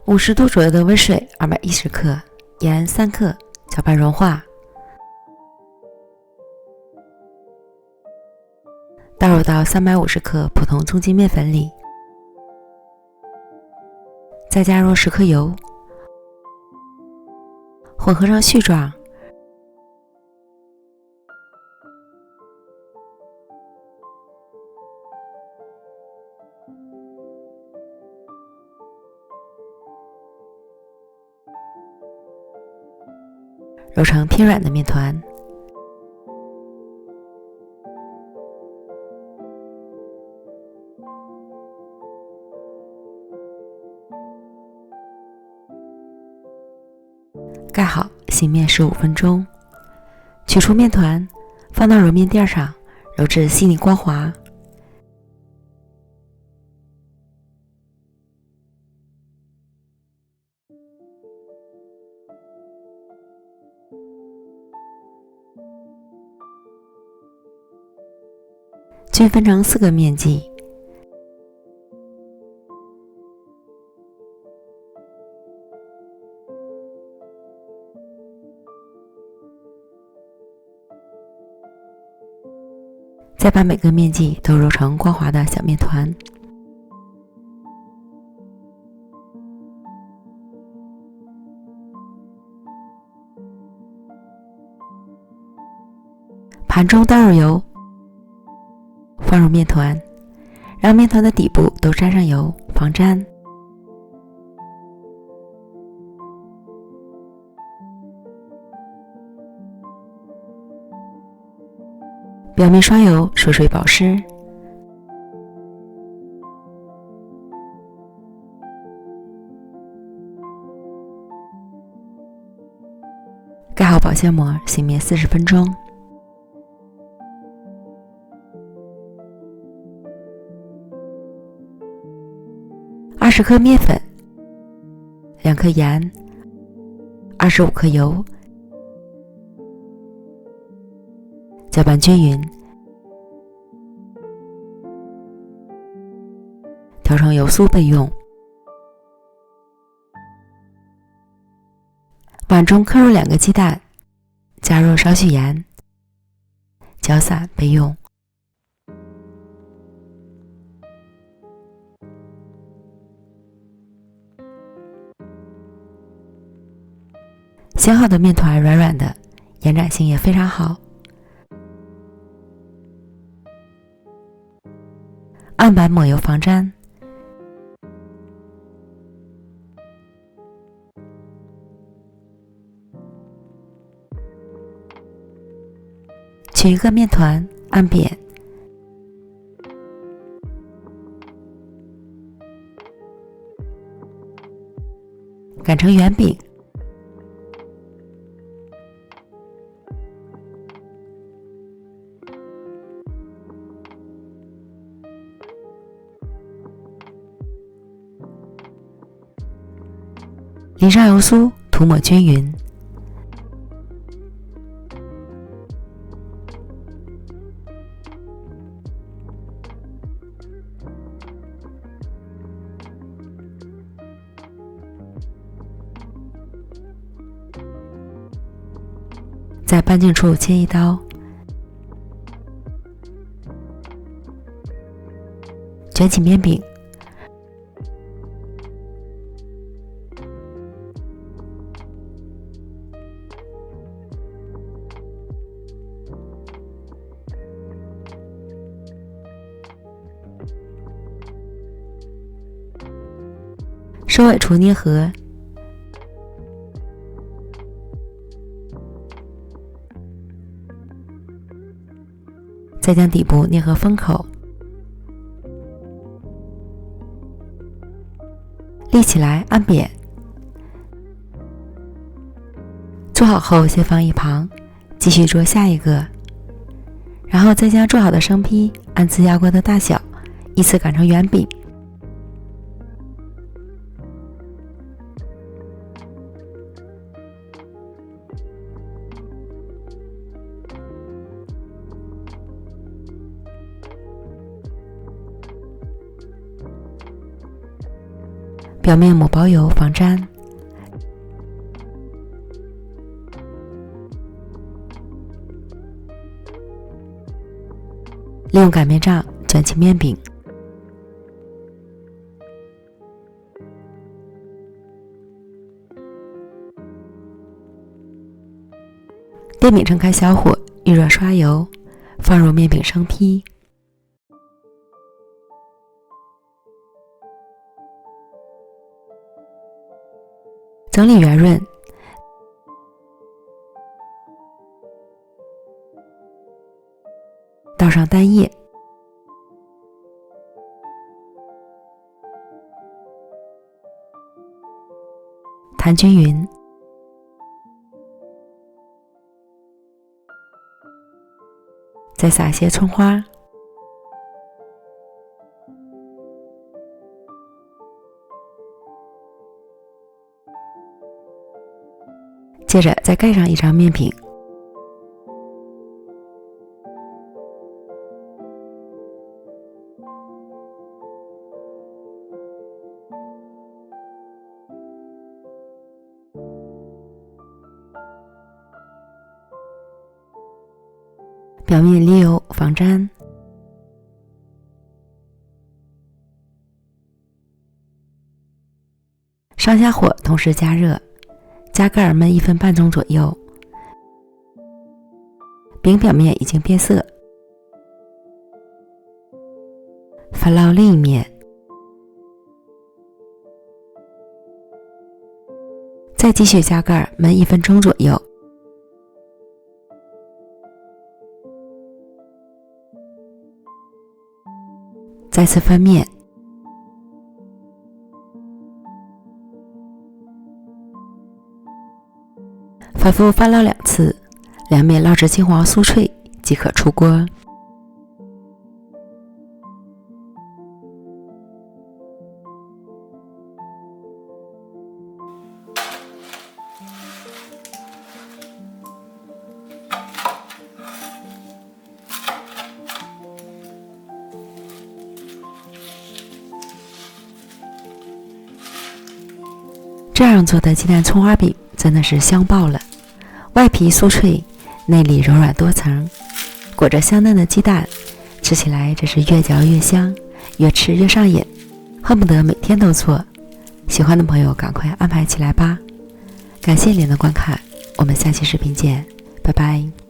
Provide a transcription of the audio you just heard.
50度左右的温水210克，盐3克，搅拌融化。倒入到350克普通中筋面粉里，再加入10克油，混合成絮状。揉成偏软的面团。盖好，醒面15分钟。取出面团，放到揉面垫上，揉至细腻光滑。均分成4个面剂。再把每个面剂都揉成光滑的小面团。盘中倒入油，放入面团，让面团的底部都沾上油，防粘。表面刷油，水水保湿。盖好保鲜膜，醒面40分钟。20克面粉，2克盐，25克油，搅拌均匀，调成油酥备用。碗中磕入2个鸡蛋，加入少许盐，搅散备用。醒好的面团软软的，延展性也非常好。案板抹油防粘。取一个面团，按扁，擀成圆饼。淋上油酥，涂抹均匀。在半径处切一刀，卷起面饼，收尾处捏合，再将底部捏合封口，立起来按扁。做好后先放一旁，继续做下一个，然后再将做好的生坯按自压锅的大小依次擀成圆饼。表面抹薄油防粘。利用擀面杖卷起面饼，电饼撑开小火，预热刷油，放入面饼生坯，整理圆润，倒上蛋液，摊均匀，再撒些葱花，接着再盖上一张面饼。表面沥油防粘，上下火同时加热，加盖焖1分半钟左右。饼表面已经变色，翻烙另一面，再继续加盖焖1分钟左右。再次翻面，反复翻烙2次，两面烙至金黄酥脆即可出锅。这样做的鸡蛋葱花饼真的是香爆了，外皮酥脆，内里柔软多层，裹着香嫩的鸡蛋，吃起来真是越嚼越香，越吃越上瘾，恨不得每天都做。喜欢的朋友赶快安排起来吧。感谢您的观看，我们下期视频见，拜拜。